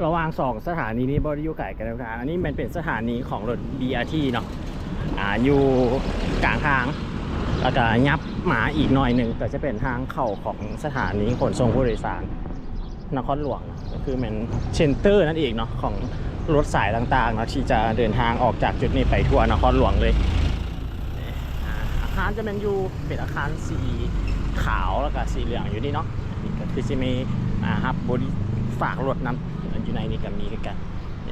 ระหว่างสองสถานีนี้บริยุไก่กันแล้วกันอันนี้มันเป็นสถานีของรถ BRT เนาะอยู่กลางทางแล้วก็ยับหมาอีกหน่อยหนึ่งก็จะเป็นทางเข้าของสถานีขนส่งผู้โดยสารนครหลวงก็คือเป็นเซ็นเตอร์นั่นเองเนาะของรถสายต่างๆเนาะที่จะเดินทางออกจากจุดนี้ไปทั่วนครหลวงเลยอาคารจะเป็นอยู่เป็นอาคารสีขาวแล้วก็สีเหลืองอยู่นี่เนาะนี่ก็คือจะมีฮับบริฝากรถนำอยู่ในนี้ก็มีกัน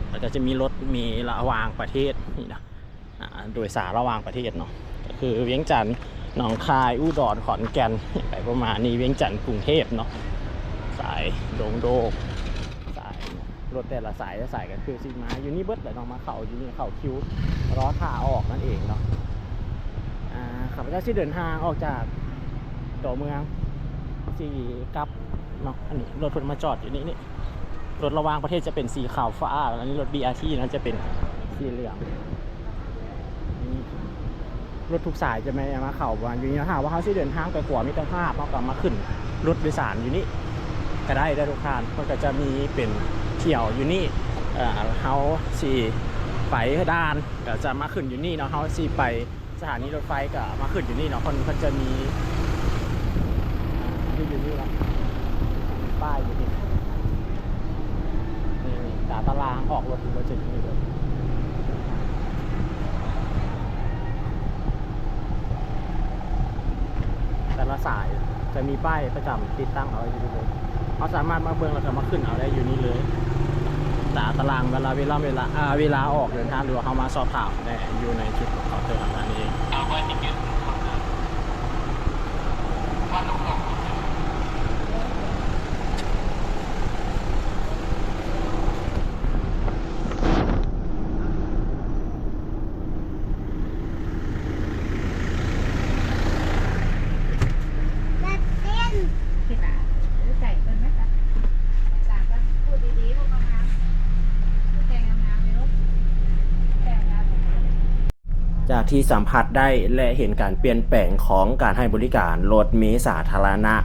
แล้วก็จะมีรถมีระหว่างประเทศนี่นะโดยสารระหว่างประเทศเนาะก็คือเวียงจันทร์หนองคายอุดรขอนแก่นไปประมาณนี้เวียงจันทร์กรุงเทพเนาะสายโดงโดกสายรถแต่ละสายกันคือสิมาอยู่นี่เบิดเลยน้องมาเข้าอยู่นี่เข้าคิวรอท่าออกนั่นเองเนาะขับรถที่เดินทางออกจากตัวเมืองที่กับเนาะอันนี้รถเพิ่นมาจอดอยู่นี่รถระหว่างประเทศจะเป็นสีขาวฟ้าอันนี้รถ BRT นั้นจะเป็นสีเหลืองรถทุกสายจะไม่มาเข้าวันอยู่นี่นะฮะว่าเขาที่เดินทางไปกว่ามิตรภาพเขากลับมาขึ้นรถโดยสารอยู่นี่ก็ได้ทุกท่านมันก็จะมีเป็นเที่ยวอยู่นี่เขาสีไปด้านก็จะมาขึ้นอยู่นี่เนาะเขาสีไปสถานีรถไฟก็มาขึ้นอยู่นี่เนาะคนจะมีอยู่นี่แล้วป้ายอยู่นี่ตารางออกรถจะอยู่นี่เลยแต่ละสายจะมีป้ายประจำติดตั้งเอาไว้อยู่เลยเขาสามารถมาเบิ่งแล้วก็มาขึ้นเอาได้อยู่นี่เลยตารางเวลาออกเดินทางหรือว่าเขามาสอบถามได้อยู่ในจุดของเขาเจอทางด้านนี้เองจากที่สัมผัสได้และเห็นการเปลี่ยนแปลงของการให้บริการรถเมล์สาธารณะ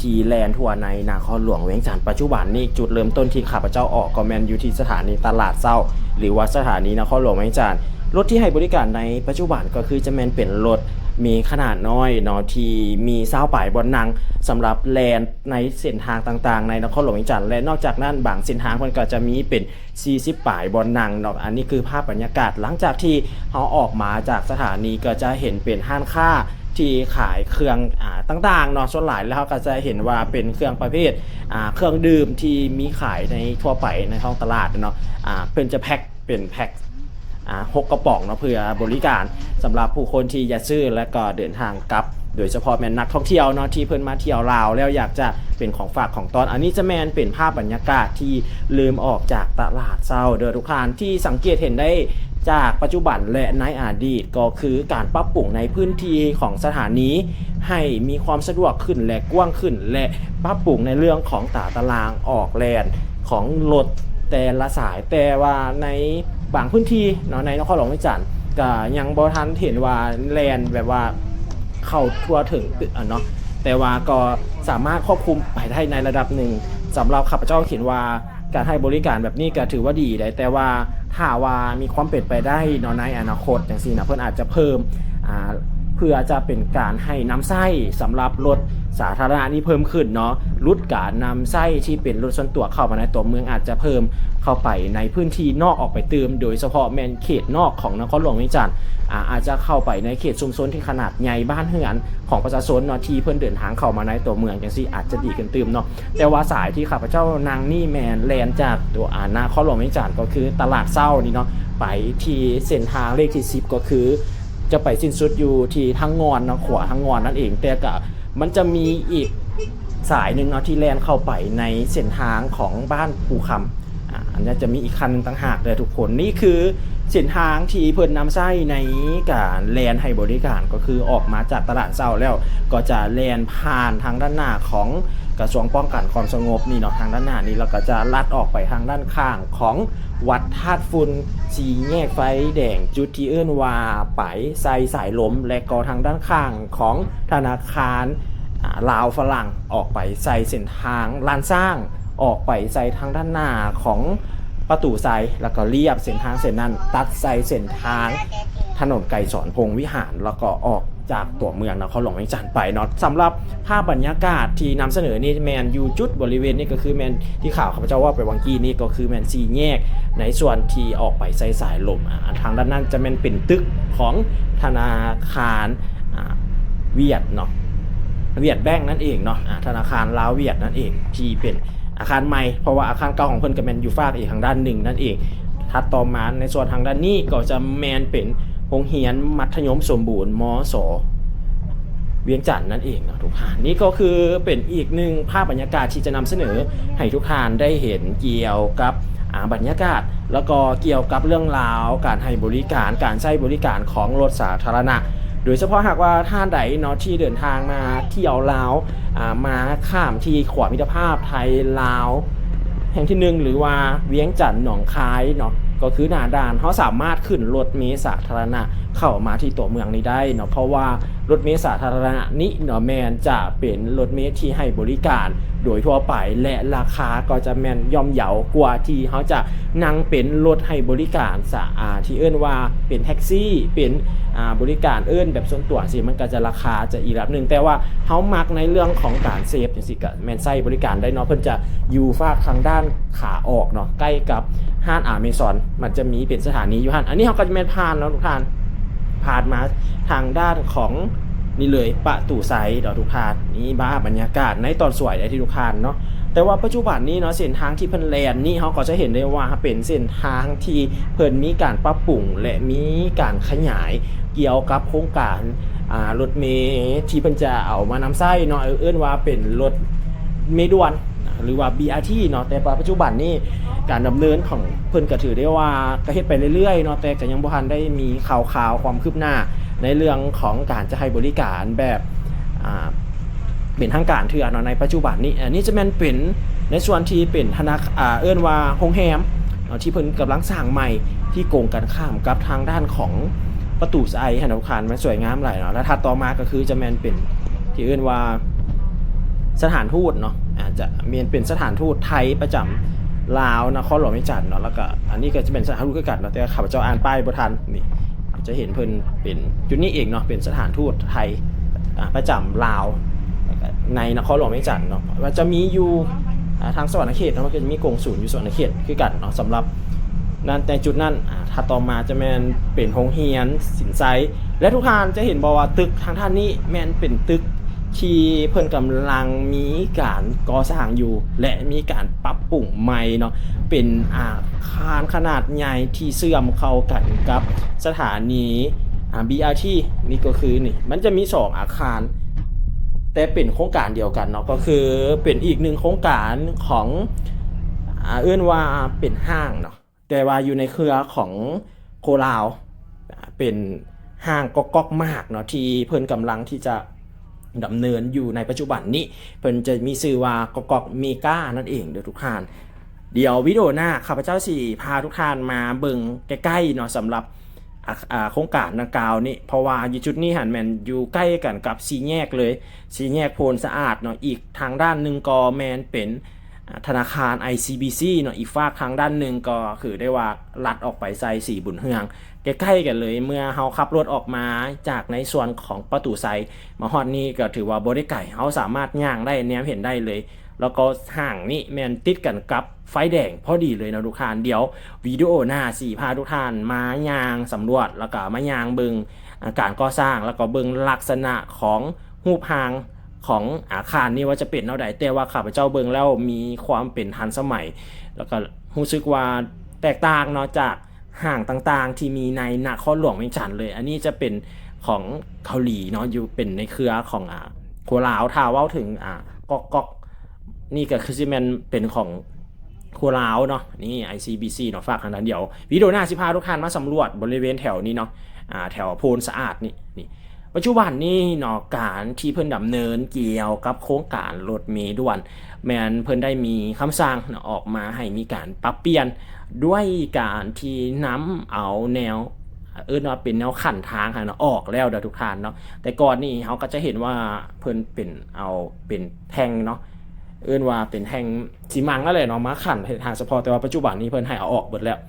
ที่แลนทั่วในนครหลวงเวียงจันทร์ปัจจุบันนี้จุดเริ่มต้นที่ข้าพเจ้าออกก็แมนอยู่ที่สถานีตลาดเศร้าหรือว่าสถานีนครหลวงเวียงจันทร์รถที่ให้บริการในปัจจุบันก็คือจะแมนเป็นรถมีขนาดน้อยเนาะที่มีเศร้าป่ายบนนังสำหรับแลนในเส้นทางต่างๆในนครหลวงเวียงจันทร์และนอกจากนั้นบางเส้นทางมันก็จะมีเป็น40ป่ายบนนังเนาะอันนี้คือภาพบรรยากาศหลังจากที่เขาออกมาจากสถานีก็จะเห็นเป็นห้างค้าที่ขายเครื่องต่างๆเนาะส่วนหลายแล้วเขาก็จะเห็นว่าเป็นเครื่องประเภทเครื่องดื่มที่มีขายในทั่วไปในท้องตลาดเนาะเพิ่นจะแพ็คเป็นแพ็ค6 กระป๋องเนาะเพื่อบริการสำหรับผู้คนที่จะซื้อและก็เดินทางกลับโดยเฉพาะแมนนักท่องเที่ยวเนาะที่เพิ่นมาเที่ยวลาวแล้วอยากจะเป็นของฝากของตอนอันนี้จะแมนเป็นภาพบรรยากาศที่ลืมออกจากตลาดเศร้าเด้อทุกท่านที่สังเกตเห็นได้จากปัจจุบันและในอดีตก็คือการปรับปรุงในพื้นที่ของสถานีให้มีความสะดวกขึ้นและกว้างขึ้นและปรับปรุงในเรื่องของตารางออกแลนของรถแต่ละสายแต่ว่าในบางพื้นที่เนาะในนครหลวงเวียงจันทร์ก็ยังบ่ทันเห็นว่าแลนแบบว่าเข้าทั่วถึงเนาะแต่ว่าก็สามารถควบคุมไปได้ในระดับหนึ่งสำหรับข้าพเจ้าเห็นว่าการให้บริการแบบนี้ก็ถือว่าดีได้แต่ว่าถ้าว่ามีความเป็นไปได้เนาะในอนาคตอย่างซี่นะเพิ่นอาจจะเพิ่มเพื่อจะเป็นการให้น้ำไส้สำหรับรถสาธารณะนี้เพิ่มขึ้นเนาะรุดการนำไส้ที่เป็นรถส่วนตัวเข้ามาในตัวเมืองอาจจะเพิ่มเข้าไปในพื้นที่นอกออกไปเติมโดยเฉพาะแมนเขตนอกของนครหลวงเวียงจันทร์อาจจะเข้าไปในเขตชุมชนที่ขนาดใหญ่บ้านเฮือนของประชาชนเนาะที่เพิ่นเดินทางเข้ามาในตัวเมืองจังซี่อาจจะดีกันเติมเนาะแต่ว่าสายที่ข้าพเจ้านางนี่แมนแลนจากตัวนครหลวงเวียงจันทร์ก็คือตลาดเศร้านี่เนาะไปที่เส้นทางเลขที่10ก็คือจะไปสิ้นสุดอยู่ที่ทางงอนนะขวาทางงอนนั่นเองแต่ก็มันจะมีอีกสายหนึ่งเนาะที่แล่นเข้าไปในเส้นทางของบ้านภูคำอันนี้จะมีอีกคันนึงต่างหากเลยทุกคนนี่คือเส้นทางที่เพิ่นนำไส้ในการแล่นให้บริการก็คือออกมาจากตลาดเศร้าแล้วก็จะแล่นผ่านทางด้านหน้าของกระทรวงป้องกันความสงบนี่เนาะทางด้านหน้านี้แล้วก็จะลัดออกไปทางด้านข้างของวัดธาตุฝุ่นสีแยกไฟแดงจุดที่เอื้อนว่าไปใส่สายลมและก็ทางด้านข้างของธนาคารลาวฝรั่งออกไปใส่เส้นทางลานสร้าง ออกไปใส่ทางด้านหน้าของประตูไซแล้วก็เรียบเส้นทางเส้นนั้นตัดใส่เส้นทางถนนไกรสอนพงษ์วิหารแล้วก็ออกจากตัวเมืองนครหลวงเวียงจันทร์ไปเนาะสำหรับภาพบรรยากาศที่นำเสนอนี่แมนอยู่จุดบริเวณนี้ก็คือแมนที่ข่าวข้าพเจ้าว่าไปวังกี้นี่ก็คือแมนซีแยกในส่วนที่ออกไปใส่สายลมทางด้านนั้นจะแมนเป็นตึกของธนาคารเวียดเนาะเวียดแบงก์นั่นเองเนาะธนาคารลาวเวียดนั่นเองที่เป็นอาคารใหม่เพราะว่าอาคารเก่าของเพิ่นก็แมนอยู่ฝากอีกทางด้านหนึ่งนั่นเองถัดต่อมาในส่วนทางด้านนี้ก็จะแมนเป็นโรงเรียนมัธยมสมบูรณ์มศเวียงจันทร์นั่นเองนะทุกท่านนี่ก็คือเป็นอีกหนึ่งภาพบรรยากาศที่จะนำเสนอให้ทุกท่านได้เห็นเกี่ยวกับบรรยากาศแล้วก็เกี่ยวกับเรื่องราวการให้บริการการใช้บริการของรถสาธารณะโดยเฉพาะหากว่าท่านใดเนาะที่เดินทางมาเที่ยวลาวมาข้ามที่ขวามิตรภาพไทยลาวแห่งที่1หรือว่าเวียงจันทร์หนองคายเนาะก็คือหน้าด่านเขาสามารถขึ้นรถเมล์สาธารณะเข้ามาที่ตัวเมืองนี้ได้เนาะเพราะว่ารถเมล์สาธารณะนี้เนาะแมนจะเป็นรถเมล์ที่ให้บริการโดยทั่วไปและราคาก็จะแมนย่อมเยาวกว่าที่เขาจะนั่งเป็นรถให้บริการที่เอิ้นว่าเป็นแท็กซี่เป็นบริการเอิ้นแบบส่วนตัวสิมันก็จะราคาจะอีกแบบนึงแต่ว่าเขามักในเรื่องของการเซฟจังซี่ก็แมนใช้บริการได้เนาะเพิ่นจะอยู่ฝากทางด้านขาออกเนาะใกล้กับห้างเมซอนมันจะมีเป็นสถานีอยู่อันนี้เขาก็จะแมนผ่านเนาะทุกท่านผ่านมาทางด้านของนี่เลยประตูไซด์ทุกท่านนี่บ้าบรรยากาศในตอนสวยได้ที่ทุกท่านเนาะแต่ว่าปัจจุบันนี้เนาะเส้นทางที่เพิ่นแลนนี่เขาก็จะเห็นได้ว่าเป็นเส้นทางที่เพิ่นมีการปรับปรุงและมีการขยายเกี่ยวกับโครงการรถเมล์ที่เพิ่นจะเอามานำไส้เนาะเอิ้นว่าเป็นรถเมล์ด่วนหรือว่า BRT เนาะแต่ปัจจุบันนี้การดำเนินของเพิ่นก็ถือได้ว่าก็เฮ็ดไปเรื่อยๆเนาะแต่ก็ยังบ่ทันได้มีข่าวความคืบหน้าในเรื่องของการจะให้บริการแบบเป็นทางการเถื่อเนาะในปัจจุบันนี้อันนี้จะแม่นเป็นในส่วนที่เป็นธนาคารเอิ้นว่าโรงแรมที่เพิ่นกำลังสร้างใหม่ที่โกงกันข้ามกับทางด้านของประตูไซธนาคารมันสวยงามหลายเนาะแล้วถัดต่อมาก็คือจะแม่นเป็นที่เอิ้นว่าสถานทูตเนาะจะมีเป็นสถานทูตไทยประจำลาวนครหลวงเวียงจันทร์เนาะแล้วก็อันนี้ก็จะเป็นสถานทูตคือกันเนาะแต่ข้าพเจ้าอ่านป้ายบ่ทันนี่จะเห็นเพิ่นเป็นจุดนี้เองเนาะเป็นสถานทูตไทยประจำลาวในนครหลวงเวียงจันทร์เนาะว่าจะมีอยู่ทางสวรรณเขตเนาะมันก็จะมีกงศูนย์อยู่สวรรณเขตคือกันเนาะสำหรับนั้นแต่จุดนั้นถ้าต่อมาจะแม่นเป็นโรงเรียนสินไซและทุกท่านจะเห็นบอกว่าตึกทางท่านนี้แม่นเป็นตึกที่เพิ่นกำลังมีการก่อสร้างอยู่และมีการปรับปรุงใหม่เนาะเป็นอาคารขนาดใหญ่ที่เชื่อมเข้ากันกับสถานีBRT นี่ก็คือนี่มันจะมี2อาคารแต่เป็นโครงการเดียวกันเนาะก็คือเป็นอีกหนึ่งโครงการของเอื้อนว่าเป็นห้างเนาะแต่ว่าอยู่ในเครือของโคลาวเป็นห้างก๊อกๆมากเนาะที่เพิ่นกำลังที่จะดำเนินอยู่ในปัจจุบันนี้เพิ่นจะมีชื่อว่าก๊อกเมกานั่นเองเด้อทุกท่านเดี๋ยววิดีโอหน้าข้าพเจ้าสิพาทุกท่านมาเบิ่งใกล้ๆเนาะสำหรับโครงการดังกล่าวนี่เพราะว่าอยู่จุดนี้หันแมนอยู่ใกล้กันกับสีแยกเลยสีแยกโพนสะอาดเนาะอีกทางด้านหนึ่งก็แมนเป็นธนาคาร ICBC เนาะอีกฝากทางด้านหนึ่งก็คือได้ว่าลัดออกไปใส่สีบุญเฮืองใกล้ๆกันเลยเมื่อเฮาขับรถออกมาจากในส่วนของประตูไซมาฮอดนี้ก็ถือว่าบ่ได้ไกลเฮาสามารถย่างได้แนมเห็นได้เลยแล้วก็ห่างนี่แมนติดกันกับไฟแดงพอดีเลยนะทุกท่านเดี๋ยววิดีโอหน้าสี่พาทุกท่านมาย่างสำรวจแล้วก็มาย่างเบิงการก่อสร้างแล้วก็เบิงลักษณะของรูปร่างของอาคารนี่ว่าจะเป็นเท่าใดแต่ว่าข้าพเจ้าเบิงแล้วมีความเป็นทันสมัยแล้วก็รู้สึกว่าแตกต่างเนาะจากห้างต่างๆที่มีในนครหลวงเวียงจันทร์เลยอันนี้จะเป็นของเกาหลีเนาะอยู่เป็นในเครือของโคลาวถ้าเว้าถึงก๊อกนี่ก็คือซิแมนเป็นของโคลาวเนาะนี่ ICBC เนาะฝากทางนั้นเดี๋ยววิดีโอหน้าสิพาทุกท่านมาสำรวจบริเวณแถวนี้เนาะแถวโพนสะอาดนี่ปัจจุบันนี่เนาะการที่เพิ่นดำเนินเกี่ยวกับโครงการรถเมล์ด่วนแม้นเพิ่นได้มีคำสั่งออกมาให้มีการปรับเปลี่ยนด้วยการที่นำเอาแนวว่าเป็นแนวขั้นทางค่ะเนาะออกแล้วเด้อทุกท่านเนาะแต่ก่อนนี่เขาก็จะเห็นว่าเพิ่นเป็นเอาเป็นแท่งเนาะ เอิ้นว่าเป็นแห่งสีมังนั่นแหละเนาะมาขันทางเฉพาะแต่ว่าปัจจุบันนี้เพิ่นให้เอาออกหมดแล้ว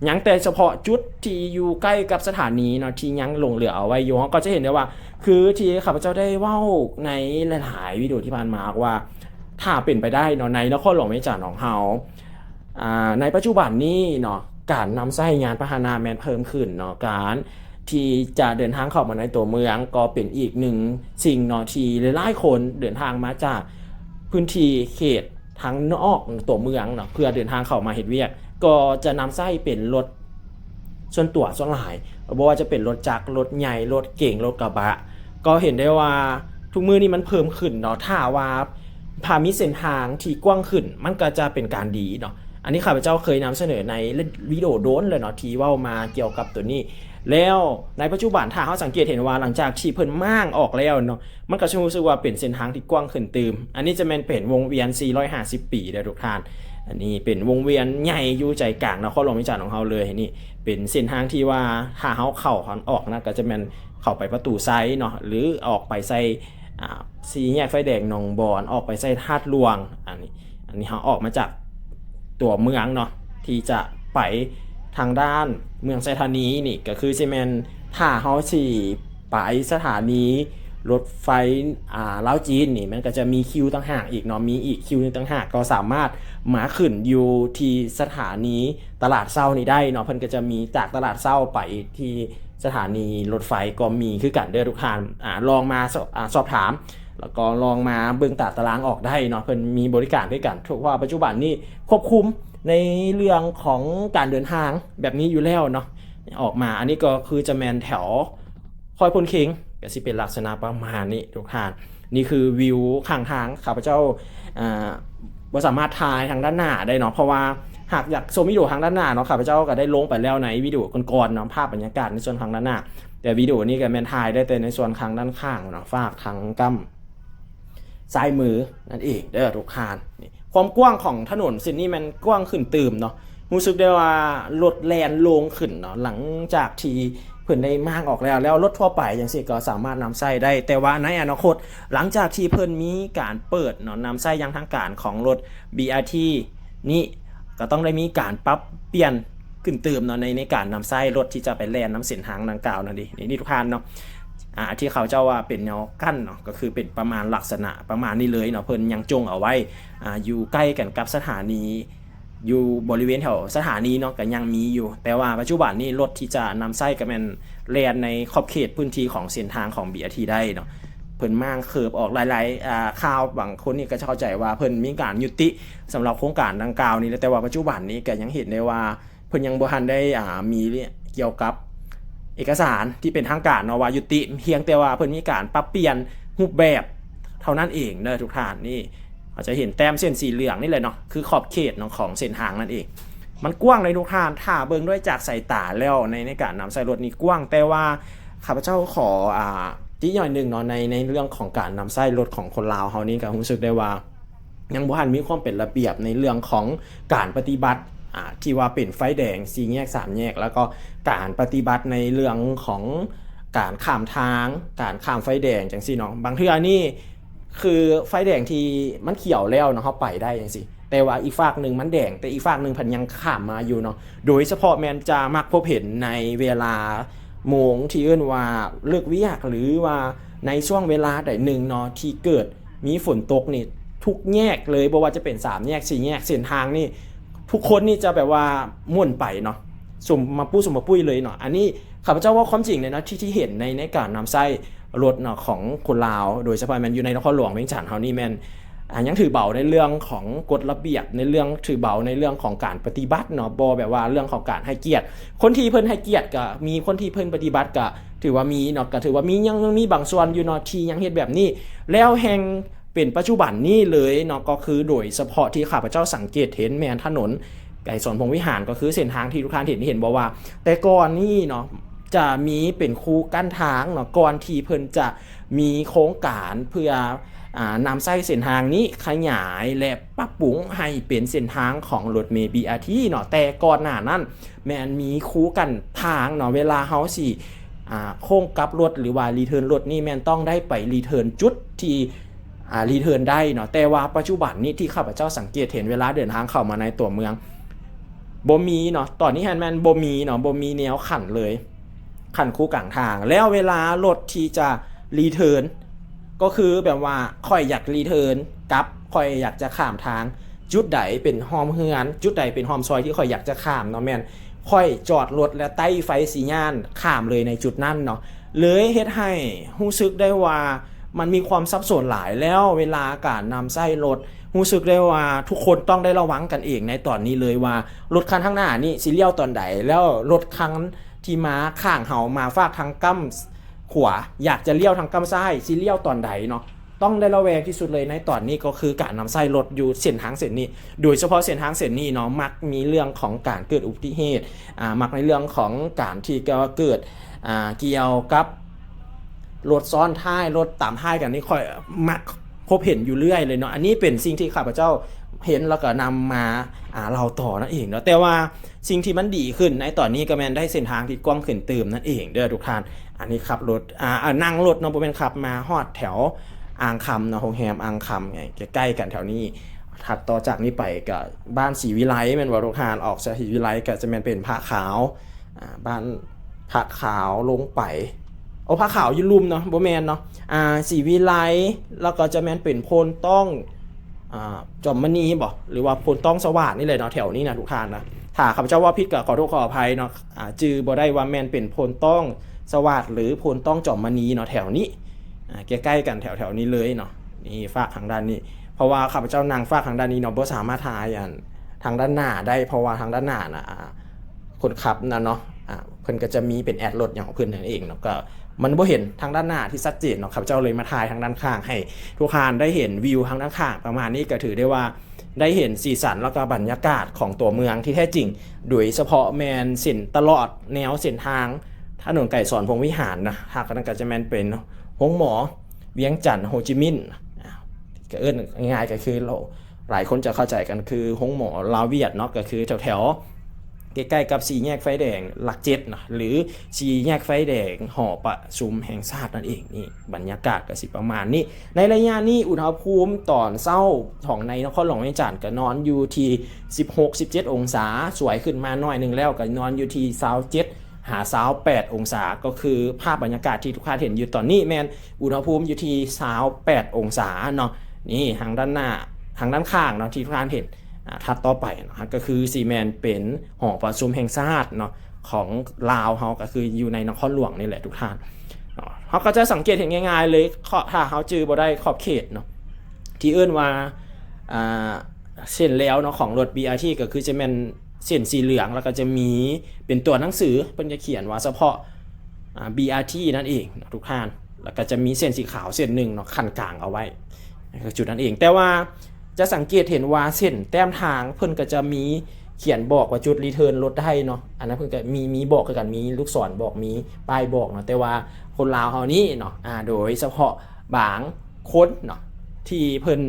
ยังแต่เฉพาะจุดที่อยู่ใกล้กับสถานีเนาะที่ยังหลงเหลือเอาไว้อยู่ก็จะเห็นได้ว่าคือที่ข้าพเจ้าได้เว้าในหลายๆวิดีโอที่ผ่านมาว่าถ้าเป็นไปได้เนาะในนครหลวงเวียงจันทน์ของเฮาในปัจจุบันนี้เนาะการนำใช้ยานพาหนะแม่นเพิ่มขึ้นเนาะการที่จะเดินทางเข้ามาในตัวเมืองก็เป็นอีกหนึ่งสิ่งเนาะที่หลายๆคนเดินทางมาจากพื้นที่เขตทางนอกตัวเมืองเนาะเพื่อเดินทางเข้ามาเฮ็ดเวียกก็จะนำใช้เป็นรถส่วนตัวส่วนหลายบ่ว่าจะเป็นรถจักรรถใหญ่รถเก๋งรถกระบะก็เห็นได้ว่าทุกมื้อนี้มันเพิ่มขึ้นเนาะถ้าว่าพามีเส้นทางที่กว้างขึ้นมันก็จะเป็นการดีเนาะอันนี้ข้าพเจ้าเคยนำเสนอในวิดีโอโดนเลยเนาะที่เว้ามาเกี่ยวกับตัวนี้แล้วในปัจจุบันถ้าเราสังเกตเห็นว่าหลังจากที่เพิ่นม่างออกแล้วเนาะมันก็จะรู้สึกว่าเป็นเส้นทางที่กว้างขึ้นตืมอันนี้จะแม่นเป็นวงเวียน450ปีเด้อทุกท่านอันนี้เป็นวงเวียนใหญ่อยู่ใจกลางนครหลวงเวียงจันทน์ของเราเลยนี่เป็นเส้นทางที่ว่าถ้าเฮาเข้าออกนะก็จะแม่นเข้าไปประตูไซเนาะหรือออกไปไซสี่แยกไฟแดงหนองบอนออกไปไซธาตุหลวงอันนี้เฮาออกมาจากตัวเมืองเนาะที่จะไปทางด้านเมืองไซธานีนี่ก็คือสิแม่นถ้าเฮาสิไปสถานีรถไฟลาวจีนนี่มันก็จะมีคิวต่างหากอีกเนาะมีอีกคิวนึงต่างหากก็สามารถมาขึ้นอยู่ที่สถานีตลาดเช้านี่ได้เนาะเพิ่นก็จะมีจากตลาดเช้าไปที่สถานีรถไฟก็มีคือกันเด้อทุกท่านลองมาสอบถามแล้วก็ลองมาเบิ่งตารางออกได้เนาะเพิ่นมีบริการด้วยกันทุกว่าปัจจุบันนี้ควบคุมในเรื่องของการเดินทางแบบนี้อยู่แล้วเนาะออกมาอันนี้ก็คือจะแมนแถวคอยพลเค็งก็สิเป็นลักษณะประมาณนี้ทุกท่านนี่คือวิวข้างทางข้าพเจ้าบ่สามารถถ่ายทางด้านหน้าได้เนาะเพราะว่าหากอยากชมวิดีโอทางด้านหน้าเนาะข้าพเจ้าก็ได้ลงไปแล้วในวิดีโอก่อนๆเนาะภาพบรรยากาศในส่วนทางด้านหน้าแต่วิดีโอนี้ก็แมนถ่ายได้แต่ในส่วนทางด้านข้างเนาะฝากทางกั้มซ้ายมือนั่นเองเด้อทุกท่านนี่ความกว้างของถนนเส้นนี้มันกว้างขึ้นตื่มเนาะรู้สึกได้ว่ารถแล่นลงขึ้นเนาะหลังจากที่เพิ่นได้มากออกแล้วรถทั่วไปจังซี่ก็สามารถนำใช้ได้แต่ว่าในอนาคตหลังจากที่เพิ่นมีการเปิดเนาะนำใช้อย่างทางการของรถ BRT นี่ก็ต้องได้มีการปรับเปลี่ยนขึ้นตื่มเนาะในการนำใช้รถที่จะไปแล่นนำเส้นทางดังกล่าวนั่นดินี่ทุกท่านเนาะที่เขาเจ้าว่าเป็นแนวกั้นเนาะก็คือเป็นประมาณลักษณะประมาณนี้เลยเนาะเพิ่นยังจงเอาไว้อยู่ใกล้กันกับสถานีอยู่บริเวณแถวสถานีเนาะก็ยังมีอยู่แต่ว่าปัจจุบันนี้รถที่จะนำใช้ก็แม่นแล่นในขอบเขตพื้นที่ของเส้นทางของ BRT ได้เนาะเพิ่นมั่งเคิร์ฟออกหลายๆข่าวบางคนนี่ก็เข้าใจว่าเพิ่นมีการยุติสำหรับโครงการดังกล่าวนี้แต่ว่าปัจจุบันนี้ก็ยังเห็นได้ว่าเพิ่นยังบ่ทันได้มีเกี่ยวกับเอกสารที่เป็นทางการเนาะว่ายุติเพียงแต่ว่าเพิ่นมีการปรับเปลี่ยนรูปแบบเท่านั้นเองเด้อทุกท่านนี่อาจจะเห็นแต้มเส้นสีเหลืองนี่เลยเนาะคือขอบเขตของเส้นทางนั่นเองมันกว้างเลยทุกท่านถ้าเบิ่งด้วยจากสายตาแล้วในการนำใช้รถนี่กว้างแต่ว่าข้าพเจ้าขอที่หน่อยนึงเนาะในเรื่องของการนำใช้รถของคนลาวเฮานี่ก็รู้สึกได้ว่ายังบ่ทันมีความเป็นระเบียบในเรื่องของการปฏิบัติที่ว่าเป็นไฟแดง4แยก3แยกแล้วก็การปฏิบัติในเรื่องของการข้ามทางการข้ามไฟแดงจังซี่เนาะบางเทื่อนี่คือไฟแดงที่มันเขียวแล้วเนาะเฮาไปได้จังซี่แต่ว่าอีกฝั่งนึงมันแดงแต่อีกฝั่งนึงเพิ่นยังข้ามมาอยู่เนาะโดยเฉพาะแม่นจะมักพบเห็นในเวลาโมงที่เอิ้นว่าเลิกเวียกหรือว่าในช่วงเวลาใดหนึ่งเนาะที่เกิดมีฝนตกนี่ทุกแยกเลยบ่ว่าจะเป็น3แยก4แยกเส้นทางนี่ทุกคนนี่จะแบบว่าม่วนไปเนาะสมมาปุ้ยเลยเนาะอันนี้ข้าพเจ้าว่าความจริงเลยนะที่เห็นในการนำใช้รถเนาะของคนลาวโดยเฉพาะแมนอยู่ในนครหลวงเวียงจันทน์เฮานี่แมนยังถือเบาในเรื่องของกฎระเบียบในเรื่องถือเบาในเรื่องของการปฏิบัติเนาะบ่แบบว่าเรื่องของการให้เกียรติคนที่เพิ่นให้เกียรติก็มีคนที่เพิ่นปฏิบัติก็ถือว่ามีเนาะก็ถือว่ามียังมีบางส่วนอยู่เนาะที่ยังเฮ็ดแบบนี้แล้วแห่งเป็นปัจจุบันนี้เลยเนาะก็คือโดยเฉพาะที่ข้าพเจ้าสังเกตเห็นแม่นถนนไก่สอนพงวิหารก็คือเส้นทางที่ทุกท่านเห็นบอกว่าแต่ก่อนนี่เนาะจะมีเป็นคูกั้นทางเนาะก่อนที่เพิ่นจะมีโครงการเพื่อนำใช้เส้นทางนี้ขยายและปรับปรุงให้เป็นเส้นทางของรถเมล์ BRT เนาะแต่ก่อนหน้านั้นแม่นมีคูกันทางเนาะเวลาเฮาสิโค้งกลับรถหรือว่ารีเทิร์นรถนี่แม่นต้องได้ไปรีเทิร์นจุดที่ รีเทิร์นได้เนาะแต่ว่าปัจจุบันนี้ที่ข้าพเจ้าสังเกตเห็นเวลาเดินทางเข้ามาในตัวเมืองบ่มีเนาะตอนนี้แฮนด์แมนบ่มีเนาะบ่มีแนวขันเลยขันคู่กลางทางแล้วเวลารถที่จะรีเทิร์นก็คือแบบว่าค่อยอยากรีเทิร์นกับค่อยอยากจะข้ามทางจุดใดเป็นหอมเฮือนจุดใดเป็นหอมซอยที่ค่อยอยากจะข้ามเนาะแม่นค่อยจอดรถและใต้ไฟสีญาณข้ามเลยในจุดนั้นเนาะเลยเฮ็ดให้รู้สึกได้ว่ามันมีความซับซ้อนหลายแล้วเวลาการนำไส้รถรู้สึกได้ว่าทุกคนต้องได้ระวังกันเองในตอนนี้เลยว่ารถคันข้างหน้านี่สิเลี้ยวตอนใดแล้วรถคันที่มาข้างเฮามาฝากทางกั้มขวาอยากจะเลี้ยวทางกั้มซ้ายสิเลี้ยวตอนใดเนาะต้องได้ระแวงที่สุดเลยในตอนนี้ก็คือการนำไส้รถอยู่เส้นทางเส้นนี้โดยเฉพาะเส้นทางเส้นนี้เนาะมักมีเรื่องของการเกิดอุบัติเหตุมักในเรื่องของการที่เกิดเกี่ยวกับรถซ้อนท้ายรถตามท้ายกันนี่ค่อยมักพบเห็นอยู่เรื่อยเลยเนาะอันนี้เป็นสิ่งที่ข้าพเจ้าเห็นแล้วก็นำมาเราต่อนั่นเองเนาะแต่ว่าสิ่งที่มันดีขึ้นในตอนนี้ก็แมนได้เส้นทางที่กว้างขึ้นเติมนั่นเองเด้อทุกท่านอันนี้ขับรถนั่งรถเนาะบ่เป็นขับมาฮอดแถวอ่างคำเนาะโรงแรมอ่างคำไงใกล้ๆกันแถวนี้ถัดต่อจากนี้ไปก็บ้านศรีวิไลแม่นว่าทุกท่านออกจากศรีวิไลก็จะแม่นเป็นพระขาวบ้านพระขาวลงไปโอ้พระขาวยืนลุมเนาะบ่แมนเนาะศรีวิไลแล้วก็จะแม่นเป็นโพนต้องจอมมณีบ่หรือว่าโพนต้องสวัสดิ์นี่เลยเนาะแถวนี้นะทุกท่านนะถ้าข้าพเจ้าว่าผิดก็ขอโทษขออภัยเนาะจื่อบ่ได้ว่าแม่นเป็นโพนต้องสวัสดิ์หรือโพนต้องจอมมณีเนาะแถวนี้ใกล้ๆกันแถวๆนี้เลยเนาะนี่ฝากทางด้านนี้เพราะว่าข้าพเจ้านางฝากทางด้านนี้เนาะบ่สามารถทายทางด้านหน้าได้เพราะว่าทางด้านหน้าน่ะคนขับนะเนาะเพิ่นก็จะมีเป็นแอดรถอย่างของเพิ่นนั่นเองเนาะก็มันบ่เห็นทางด้านหน้าที่ชัดเจนเนาะข้าพเจ้าเลยมาถ่ายทางด้านข้างให้ทุกท่านได้เห็นวิวทางด้านข้างประมาณนี้ก็ถือได้ว่าได้เห็นสีสันแล้วก็บรรยากาศของตัวเมืองที่แท้จริงโดยเฉพาะแมนเส้นตลอดแนวเส้นทางถนนไก่สอนพงวิหารนะหากกันก็จะแมนเป็นหงหมอเวียงจันทร์โฮจิมินห์ก็ง่ายๆก็คือเราหลายคนจะเข้าใจกันคือหงหมอลาวเวียดเนาะก็คือแถวใกล้ๆกับสี่แยกไฟแดงหลักเจ็ดนะหรือสี่แยกไฟแดงหอประชุมแห่งชาตินั่นเองนี่บรรยากาศก็สิประมาณนี้ในระยะนี้อุณหภูมิตอนเช้าของในนครหลวงเวียงจันทร์ก็นอนอยู่ที่16-17 องศาสวยขึ้นมาหน่อยนึงแล้วก็นอนอยู่ที่27หา28องศาก็คือภาพบรรยากาศที่ทุกท่านเห็นอยู่ตอนนี้แมนอุณหภูมิอยู่ที่28องศาเนาะนี่ทางด้านหน้าทางด้านข้างเนาะที่ทุกท่านเห็นถัดต่อไปนะก็คือซีแมนเป็นหอประชุมแห่งชาติเนาะของลาวเขาก็คืออยู่ในนครหลวงนี่แหละทุกท่านเขาก็จะสังเกตเห็นง่ายๆเลยถ้าเขาจือบ่ได้ขอบเขตเนาะที่เอื้นว่าเส้นแล้วเนาะของรถ BRT ก็คือจะเป็นเส้นสีเหลืองแล้วก็จะมีเป็นตัวหนังสือเพิ่นจะเขียนว่าเฉพาะBRT นั่นเองทุกท่านแล้วก็จะมีเส้นสีขาวเส้นหนึ่งเนาะขั้นกลางเอาไว้จุดนั้นเองแต่ว่าจะสังเกตเห็นว่าเส้นแต้มทางเพิ่นก็จะมีเขียนบอกว่าจุดรีเทิร์นรถได้เนาะอันนั้นเพิ่นก็มีบอกกันมีลูกศรบอกมีป้ายบอกเนาะแต่ว่าคนลาวเฮานี่เนาะโดยเฉพาะบางคนเนาะที่เพิ่น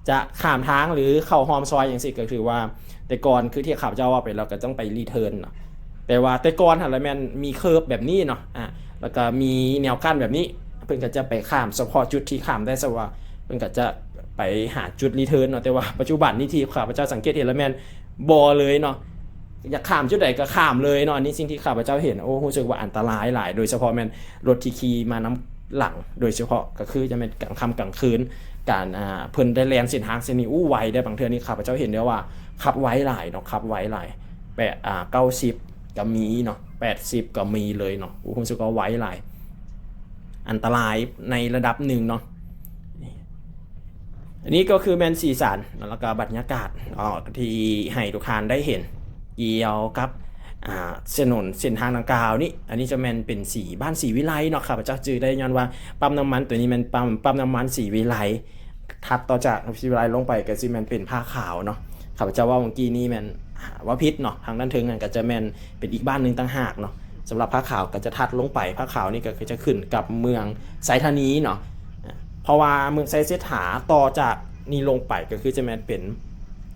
จะข้ามทางหรือเข้าฮอมซอยอย่างสิก็คือว่าแต่ก่อนคือที่ขับเจ้าว่าไปเราก็ต้องไปรีเทิร์นเนาะแต่ว่าแต่ก่อนหั่นละแม่นมีเคิร์ฟแบบนี้เนาะแล้วก็มีแนวกั้นแบบนี้เพิ่นก็จะไปข้ามเฉพาะจุดที่ข้ามได้ซะว่าเพิ่นก็จะไปหาจุดรีเทิร์นเนาะแต่ว่าปัจจุบันนี้ที่ข้าพเจ้าสังเกตเห็นแล้วแม่นบ่เลยเนาะอยากข้ามจุดใดก็ข้ามเลยเนาะอันนี้สิ่งที่ข้าพเจ้าเห็นโอ้รู้สึกว่าอันตรายหลายโดยเฉพาะแม่นรถที่ขี่มาน้ำหลังโดยเฉพาะก็คือจะเป็นกลางค่ำกลางคืนการเพิ่นได้แล่นเส้นทางเส้นนี้ไวได้บางเทื่อนี่ข้าพเจ้าเห็นได้ว่าขับไวหลายเนาะขับไวหลาย90ก็มีเนาะ80ก็มีเลยเนาะรู้สึกว่าไวหลายอันตรายในระดับหนึ่งเนาะอันนี้ก็คือแมนสีสันแล้วก็บรรยากาศที่ให้ทุกท่านได้เห็นเกี่ยวกับถนนเส้นทางดังกล่าวนี่อันนี้จะแมนเป็นสีบ้านสีวิไลเนาะครับพระเจ้าจือได้ย้อนว่าปั๊มน้ำมันตัวนี้มันปั๊มน้ำมันสีวิไลถัดต่อจากสีวิไลลงไปก็จะแมนเป็นผ้าขาวเนาะครับพระเจ้าว่าเมื่อกี้นี้แมนว่าพิษเนาะทางด้านถึงก็จะแมนเป็นอีกบ้านหนึ่งต่างหากเนาะสำหรับผ้าขาวก็จะถัดลงไปผ้าขาวนี่ก็คือจะขึ้นกับเมืองไซธานีเนาะเพราะว่าเมืองไซเซถาต่อจากนี่ลงไปก็คือจะแมนเป็น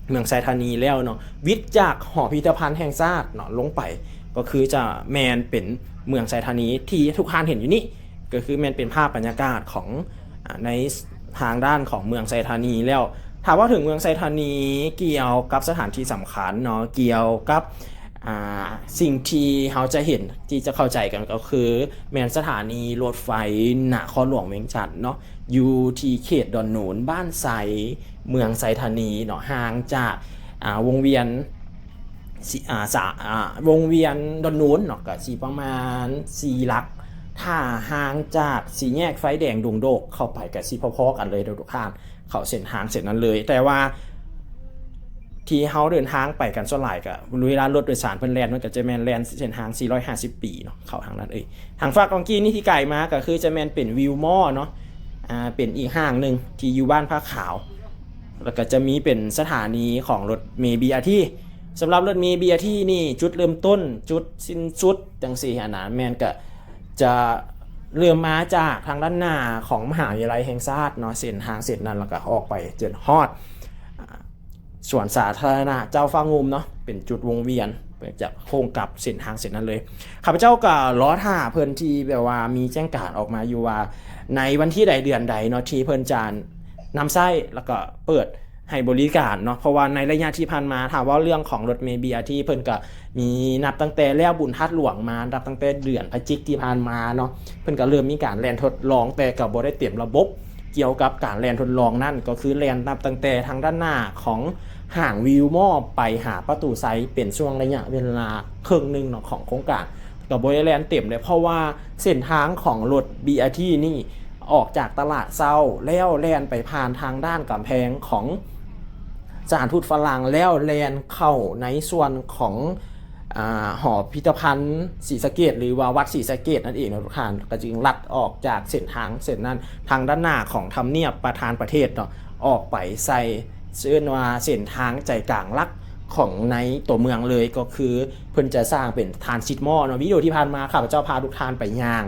เมืองไซธานีแล้วเนาะวิทย์จากหอพิพิธภัณฑ์แห่งชาติเนาะลงไปก็คือจะแมนเป็นเมืองไซธานีที่ทุกท่านเห็นอยู่นี่ก็คือแมนเป็นภาพบรรยากาศของใน ทางด้านของเมืองไซธานีแล้วถามว่าถึงเมืองไซธานีเกี่ยวกับสถานที่สำคัญเนาะเกี่ยวกับสิ่งที่เราจะเห็นที่จะเข้าใจกันก็คือแมนสถานีรถไฟนครหลวงเวียงจันทน์เนาะอยู่ที่เขตดอนหนูนบ้านไซเมืองไซธานีเนาะห่างจากวงเวียนวงเวียนดอนนูนเนาะก็สิประมาณ4หลักถ้าห่างจากสี่แยกไฟแดงดงโดกเข้าไปก็สิพอๆกันเลยทุกท่านเข้าเส้นทางเส้นนั้นเลยแต่ว่าที่เฮาเดินทางไปกันส่วนหลายก็เวลารถโดยสารเพิ่นแล่นมันก็จะแม่นแล่นเส้นทาง450ปีเนาะเข้าทางนั้นทางฝั่งกองกี้นี่ที่ไกลมาก็คือจะแม่นเป็นวิวมอเนาะเป็นอีกห้างนึงที่อยู่บ้านผ้าขาวแล้วก็จะมีเป็นสถานีของรถเมล์ BRT สำหรับรถเมล์ BRT นี่จุดเริ่มต้นจุดสิ้นสุดจังซี่นะแม่นก็จะเริ่มมาจากทางด้านหน้าของมหาวิทยาลัยแห่งชาติเนาะเส้นทางเส้นนั้นแล้วก็ออกไปจนฮอดสวนสาธารณะเจ้าฟ้างุมเนาะเป็นจุดวงเวียนจะโค้งกับเส้นทางเส้นนั้นเลยข้าพเจ้าก็ล้อท่าเพิ่นที่แบบว่ามีแจ้งการออกมาอยู่ว่าในวันที่ใดเดือนใดเนาะที่เพิ่นจะนำไส้แล้วก็เปิดให้บริการเนาะเพราะว่าในระยะที่ผ่านมาถามว่าเรื่องของรถเมล์ BRT เพิ่นก็มีนับตั้งแต่แล้วบุญทัดหลวงมานับตั้งแต่เดือนพฤศจิกที่ผ่านมาเนาะเพิ่นก็เริ่มมีการแล่นทดลองแต่ก็บ่ได้เต็มระบบเกี่ยวกับการแล่นทดลองนั่นก็คือแล่นนับตั้งแต่ทางด้านหน้าของห่างวิวมอไปหาประตูไซเป็นช่วงระยะเวลาครึ่งนึงเนาะของโครงการก็บ่ได้แล่นเต็มเลยเพราะว่าเส้นทางของรถ BRT นี่ออกจากตลาดเซาแล้วแล่นไปผ่านทางด้านกำแพงของสถานทูตฝรั่งแล้วแลนเข้าในส่วนของหอพิพิธภัณฑ์ศรีสะเกษหรือว่าวัดศรีสะเกษนั่นเองนะทุกท่านก็จึงลัดออกจากเส้นทางเส้นนั้นทางด้านหน้าของทำเนียบประธานประเทศเนาะออกไปใส่เชื่อว่าเส้นทางใจกลางลักของในตัวเมืองเลยก็คือเพิ่นจะสร้างเป็นทรานซิตมอลเนาะวิดีโอที่ผ่านมาข้าพเจ้าพาทุกท่านไปย่าง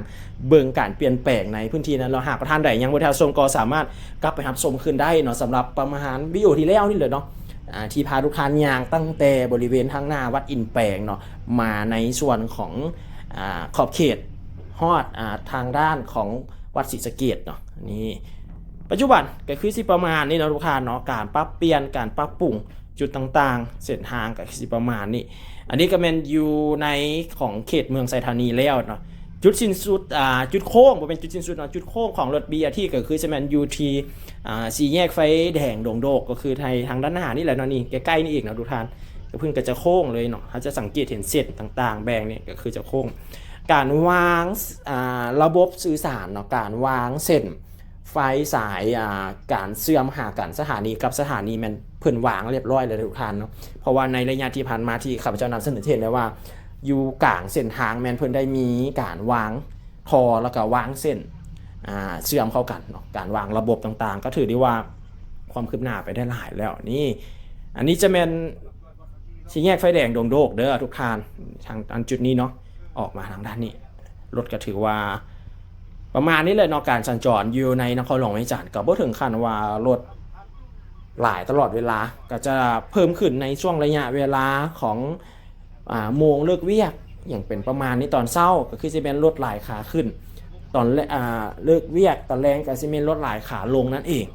เบิ่งการเปลี่ยนแปลงในพื้นที่นั้นเราหากประธานใดยังบ่ได้รับชมก็สามารถกลับไปรับชมคืนได้เนาะสำหรับประมาณวิดีโอที่แล้วนี่เลยเนาะที่พาทุกท่านย่างตั้งแต่บริเวณทางหน้าวัดอินแปลงเนาะมาในส่วนของขอบเขตฮอดทางด้านของวัดศรีสะเกษเนาะนี่ปัจจุบันก็คือสิประมาณนี้เนาะทุกท่านเนาะการปรับเปลี่ยนการปรับปรุงจุดต่างๆเส้นทางก็สิประมาณนี้อันนี้ก็แม่นอยู่ในของเขตเมืองไซธานีแล้วเนาะจุดสิ้นสุดจุดโค้งบ่เป็นจุดสิ้นสุดเนาะจุดโค้งของรถ BRT ก็คือจะแม่นอยู่ที่สี่แยกไฟแดงดงโดกก็คือทางด้านหน้านี่แหละเนาะนี่ใกล้ๆนี่เองนะทุกท่านก็เพิ่งก็จะโค้งเลยเนาะถ้าจะสังเกตเห็นเส้นต่างๆแบ่งนี่ก็คือจะโค้งการวางระบบสื่อสารเนาะการวางเส้นไฟสายการเชื่อมหากันสถานีกับสถานีมันเพิ่นวางเรียบร้อยเลยทุกท่านเนาะเพราะว่าในระยะที่ผ่านมาที่ข้าพเจ้านำเสนอเห็นแล้วว่าอยู่กลางเส้นทางแมนเพิ่นได้มีการวางทอแล้วก็วางเส้นเชื่อมเข้ากันเนาะการวางระบบต่างๆก็ถือได้ว่าความคืบหน้าไปได้หลายแล้วนี่อันนี้จะเป็นสี่แยกไฟแดงดงโดกเด้อทุกท่านทางจุดนี้เนาะออกมาทางด้านนี้รถก็ถือว่าประมาณนี้เลยเนาะการสัญจรอยู่ในนครหลวงเวียงจันทน์ก็บ่ถึงขั้นว่ารถหลายตลอดเวลาก็จะเพิ่มขึ้นในช่วงระยะเวลาของโมงเลิกเวียกอย่างเป็นประมาณนี้ตอนเช้าก็คือจะเป็นรถหลายขาขึ้นตอนเลิกเวียกตอนแรงก็จะเป็นรถหลายขาลงนั่นเอง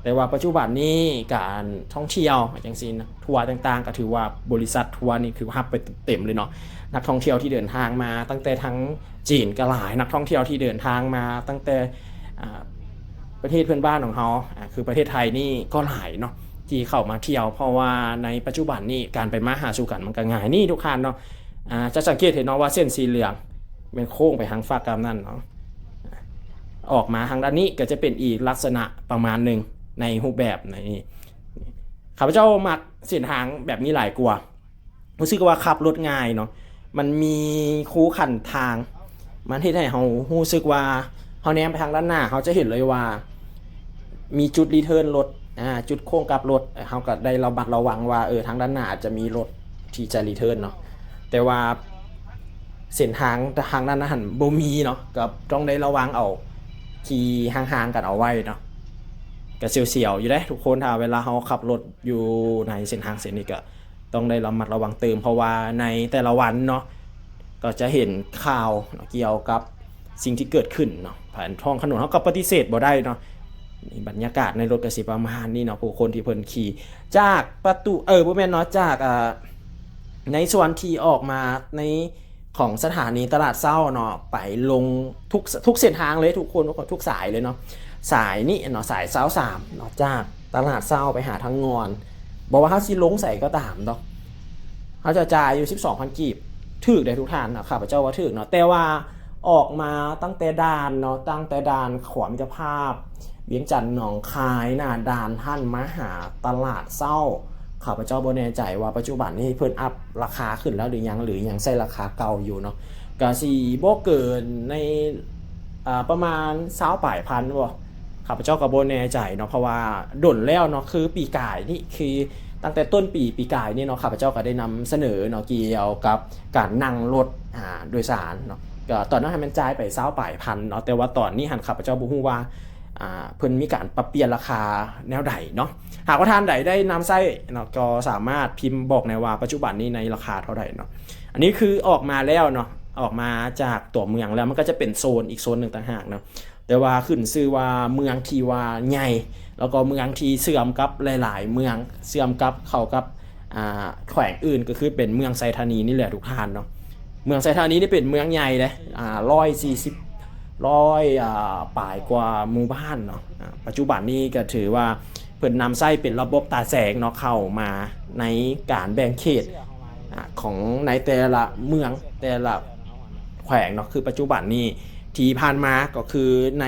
แต่ว่าปัจจุบันนี้การท่องเที่ยวอย่างเช่นทัวร์ต่างๆก็ถือว่าบริษัททัวร์นี่คือฮับไปเต็มเลยเนาะนักท่องเที่ยวที่เดินทางมาตั้งแต่ทั้งจีนก็หลายนักท่องเที่ยวที่เดินทางมาตั้งแต่ประเทศเพื่อนบ้านของเขาคือประเทศไทยนี่ก็หลายเนาะที่เข้ามาเที่ยวเพราะว่าในปัจจุบันนี่การไปมาหาสู่กันมันก็ง่ายนี่ทุกท่านเนาะจะสังเกตเห็นเนาะว่าเส้นสีเหลืองเป็นโค้งไปทางฝากกรรมนั่นเนาะออกมาทางด้านนี้ก็จะเป็นอีกลักษณะประมาณหนึ่งในรูปแบบในข้าพเจ้ามักเส้นทางแบบนี้หลายกว่ารู้สึกว่าขับรถง่ายเนาะมันมีคูขันทางมันที่ให้เรารู้สึกว่าเขาแนมไปทางด้านหน้าเขาจะเห็นเลยว่ามีจุดรีเทิร์นรถจุดโค้งกลับรถเขาก็ได้ระมัดระวังว่าทางด้านหน้าจะมีรถที่จะรีเทิร์นเนาะแต่ว่าเส้นทางด้านหน้าหันบ่มีเนาะก็ต้องได้ระวังเอาขี่ห่างๆกันเอาไว้เนาะก็เสียวๆอยู่ได้ทุกคนถ้าเวลาเขาขับรถอยู่ในเส้นทางเส้นนี้ก็ต้องได้ระมัดระวังเติมเพราะว่าในแต่ละวันเนาะก็จะเห็นข่าวเกี่ยวกับสิ่งที่เกิดขึ้นเนาะผ่านท้องถนนเขาก็ปฏิเสธบ่ได้เนาะ นี่บรรยากาศในรถก็สิประมาณนี้เนาะผู้คนที่เพิ่นขี่จากประตูบ่แม่นเนาะจากในส่วนที่ออกมาในของสถานีตลาดเศร้าเนาะไปลงทุกเส้นทางเลยทุกคนทุกสายเลยเนาะสายนี้เนาะสายเศร้า3เนาะจากตลาดเศร้าไปหาทางงอนบอกว่าเขาสิลงใส่ก็ตามเนาะเขาจะจ่ายอยู่12,000 กีบถึกได้ทุกท่านนะข้าพเจ้าว่าถึกเนาะแต่ว่าออกมาตั้งแต่ด่านเนาะตั้งแต่ด่านขวามิตรภาพเวียงจันทน์หนองคายหน้าด่านท่านมาหาตลาดเศร้าข้าพเจ้าบ่แน่ใจว่าปัจจุบันนี้เพิ่นอัพราคาขึ้นแล้วหรือยังใส่ราคาเก่าอยู่เนาะก็สิบ่เกินในประมาณ20ปลายพันบ่ข้าพเจ้าก็บ่แน่ใจเนาะเพราะว่าดนแล้วเนาะคือปีกายนี่คือตั้งแต่ต้นปีกายนี่เนาะข้าพเจ้าก็ได้นำเสนอเนาะเกี่ยวกับการนั่งรถโดยสารเนาะก็ตอนนั้นให้มันจ่ายไป20ปลายพันเนาะแต่ว่าตอนนี้หันข้าพเจ้าบ่ฮู้ว่าเพิ่นมีการปรับเปลี่ยนราคาแนวใดเนาะหากว่าท่านใดได้นำไส้เนาะก็สามารถพิมพ์บอกในว่าปัจจุบันนี้ในราคาเท่าไหร่เนาะอันนี้คือออกมาแล้วเนาะออกมาจากตัวเมืองแล้วมันก็จะเป็นโซนอีกโซนหนึ่งต่างหากเนาะแต่ว่าขึ้นชื่อว่าเมืองที่ว่าใหญ่แล้วก็เมืองที่เสื่อมกับหลายๆเมืองเสื่อมกับเข้ากับแขวงอื่นก็คือเป็นเมืองไซธานีนี่แหละทุกท่านเนาะเมืองไซธานีนี่เป็นเมืองใหญ่เลยปลายกว่าหมู่บ้านเนาะปัจจุบันนี้ก็ถือว่าเพิ่นนำไส้เป็นระบบตาแสงเนาะเข้ามาในการแบ่งเขตของในแต่ละเมืองแต่ละแขวงเนาะคือปัจจุบันนี้ที่ผ่านมาก็คือใน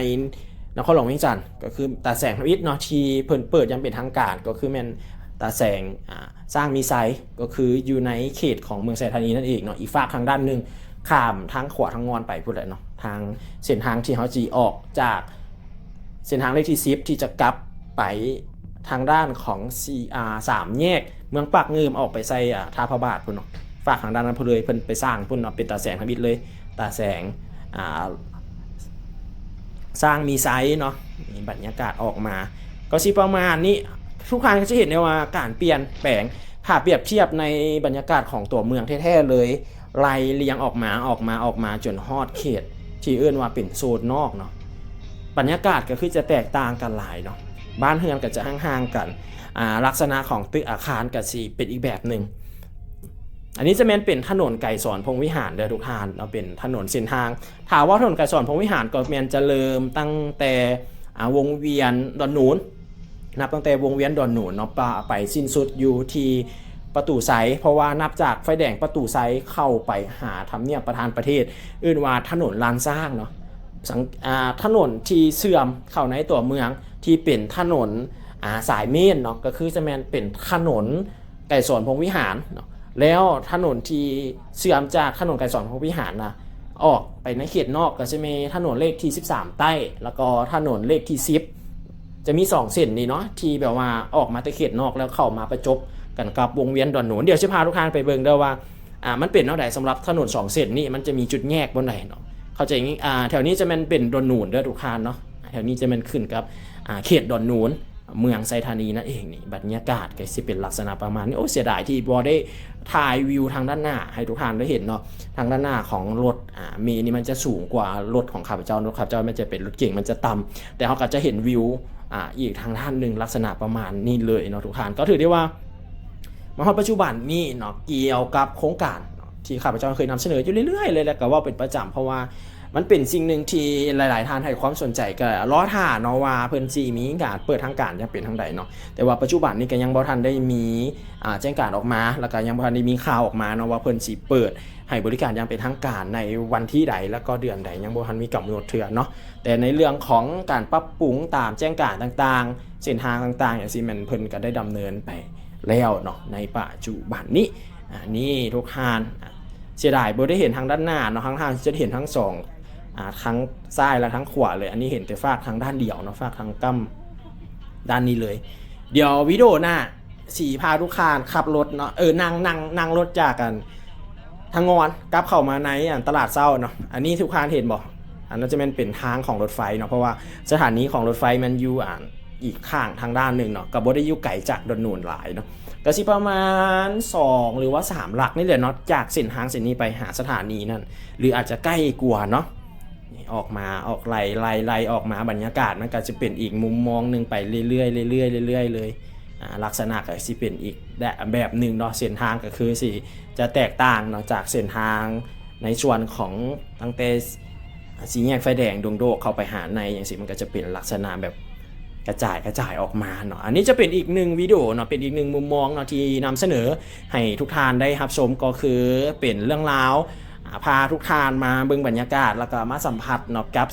นครหลวงเวียงจันทน์ก็คือตาแสงทวิตเนาะที่เพิ่นเปิดยังเป็นทางการก็คือแม่นตาแสงสร้างมีไซก็คืออยู่ในเขตของเมืองไซธานีนั่นเองเนาะอีกฝากทางด้านนึงข้ามทางขวาทางงอนไปพูดเลยเนาะทางเส้นทางที่เขาจีออกจากเส้นทางเลขที่10ที่จะกลับไปทางด้านของ3แยกเมืองปากเงิมออกไปใส่ท่าพระบาทพุ่นเนาะฝากทางด้านนั้นพุ่นเลยเพิ่นไปสร้างพุ่นเนาะเป็นตาแสงทวิตเลยตาแสงสร้างมีไซส์เนาะบรรยากาศออกมาก็สิประมาณนี้ทุกครั้งก็จะเห็นได้ว่าการเปลี่ยนแปลงถ้าเปรียบเทียบในบรรยากาศของตัวเมืองแท้ๆเลยไล่เลียงออกมาจนฮอดเขตที่เอื้นว่าเป็นโซนนอกเนาะบรรยากาศก็คือจะแตกต่างกันหลายเนาะบ้านเรือนก็จะห่างๆกันลักษณะของตึกอาคารก็สิเป็นอีกแบบหนึ่งอันนี้จะเป็นถนนไก่สอนพงวิหารเด้อทุกท่านเราเป็นถนนเส้นทางถามว่าถนนไก่สอนพงวิหารก็จะเริ่มตั้งแต่วงเวียนดอนหนูนนับตั้งแต่วงเวียนดอนหนูนเนาะไปสิ้นสุดอยู่ที่ประตูไซเพราะว่านับจากไฟแดงประตูไซเข้าไปหาทำเนียบประธานประเทศอื่นว่าถนนลานสร้างเนาะถนนที่เสื่อมเข้าในตัวเมืองที่เป็นถนนสายเมนเนาะก็คือจะเป็นถนนไก่สอนพงวิหารเนาะแล้วถนนที่เสื่อมจากถนนไก่สอนพงวิหารนะออกไปในเขตนอกก็จะมีถนนเลขที่13ใต้แล้วก็ถนนเลขที่10จะมี2เส้นนี่เนาะที่แบบว่าออกมาจากเขตนอกแล้วเข้ามาประจบกันกับวงเวียนดอนหนูนเดี๋ยวจะพาทุกท่านไปเบิ่งได้ว่ามันเป็นเท่าไหร่สำหรับถนน2เส้นนี่มันจะมีจุดแยกบนไหนเนาะเข้าใจงี้แถวนี้จะเป็นดอนหนูนเด้อทุกท่านเนาะแถวนี้จะขึ้นกับเขตดอนหนูนเมืองไซธานีนั่นเองนี่บรรยากาศก็สิเป็นลักษณะประมาณนี้โอ้เสียดายที่บ่ได้ถ่ายวิวทางด้านหน้าให้ทุกท่านได้เห็นเนาะทางด้านหน้าของรถเมย์นี่มันจะสูงกว่ารถของข้าพเจ้ารถข้าพเจ้ามันจะเป็นรถเก่งมันจะต่ำแต่เขาก็จะเห็นวิวอีกทางด้านหนึ่งลักษณะประมาณนี้เลยเนาะทุกท่านก็ถือได้ว่ามาปัจจุบันนี้เนาะเกี่ยวกับโครงการที่ข้าพเจ้าเคยนำเสนออยู่เรื่อยๆเลยแล้วก็ว่าเป็นประจำเพราะว่ามันเป็นสิ่งหนึ่งที่หลายๆท่านให้ความสนใจก็รอท่าเนาะว่าเพิ่นสิมีการเปิดทางการยังเป็นทางใดเนาะแต่ว่าปัจจุบันนี้ก็ยังบ่ทันได้มีแจ้งการออกมาแล้วก็ยังบ่ทันได้มีข่าวออกมาเนาะว่าเพิ่นสิเปิดให้บริการยังเป็นทางการในวันที่ใดแล้วก็เดือนใดยังบ่ทันมีกำหนดเทื่อเนาะแต่ในเรื่องของการปรับปรุงตามแจ้งการต่างๆเส้นทางต่างๆอย่างซี่มันเพิ่นก็ได้ดำเนินไปแล้วเนาะในปัจจุบันนี้นี่ทุกท่านเสียดายบ่ได้เห็นทางด้านหน้าเนาะทางจะเห็นทั้ง2ทั้งซ้ายและทั้งขวาเลยอันนี้เห็นแต่ฝากทางด้านเดียวเนาะฝากทางกั้มด้านนี้เลยเดี๋ยววิดีโอหน้าสีพาทุกท่านขับรถเนาะนั่งรถจากกันทางงอนกลับเข้ามาในตลาดเศร้าเนาะอันนี้ทุกท่านเห็นบอกอันนั้นจะเป็นทางของรถไฟเนาะเพราะว่าสถานีของรถไฟมันอยู่อีกข้างทางด้านหนึ่งเนาะกับบ่ได้อยู่ไกลจากดอนหนูนหลายเนาะก็สิประมาณ2หรือว่า3หลักนี่แหละเนาะจากเส้นทางเส้นนี้ไปหาสถานีนั่นหรืออาจจะใกล้กว่าเนาะ ออกมาออกไล่ออกมาบรรยากาศมันก็จะเป็นอีกมุมมองหนึ่งไปเรื่อยๆเรื่อยๆเรื่อยๆเลยลักษณะก็สิเป็นอีกแบบหนึ่งเนาะเส้นทางก็คือสิจะแตกต่างเนาะจากเส้นทางในส่วนของตั้งแต่สีแยกไฟแดงดงโดกเข้าไปหาในอย่างสิมันก็จะเป็นลักษณะแบบกระจายออกมาเนาะอันนี้จะเป็นอีกหนึ่งวิดีโอเนาะเป็นอีกหนึ่งมุมมองเนาะที่นำเสนอให้ทุกท่านได้รับชมก็คือเป็นเรื่องราวพาทุกท่านมาเบิ่งบรรยากาศแล้วก็มาสัมผัสเนาะกับ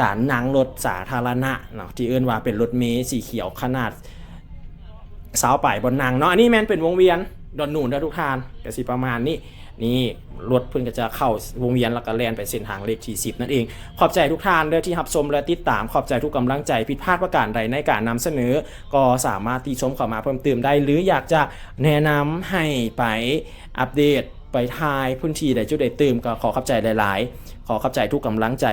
การนั่งรถสาธารณะเนาะที่เอิ้นว่าเป็นรถเมล์สีเขียวขนาดสาวป่ายบนนางเนาะอันนี้แม่นเป็นวงเวียนดอนนูนเด้อทุกท่านก็สิประมาณนี้นี่รถเพิ่นก็จะเข้าวงเวียนแล้วก็แล่นไปเส้นทางเลขที่10นั่นเองขอบใจทุกท่านเด้อที่รับชมและติดตามขอบใจทุกกำลังใจผิดพลาดประการใดในการนำเสนอก็สามารถติชมเข้ามาเพิ่มเติมได้หรืออยากจะแนะนำให้ไปอัปเดตไปทายพื้นที่ใดจุดใดเติมก็ขอขอบใจหลายๆขอขอบใจทุกกำลังใจ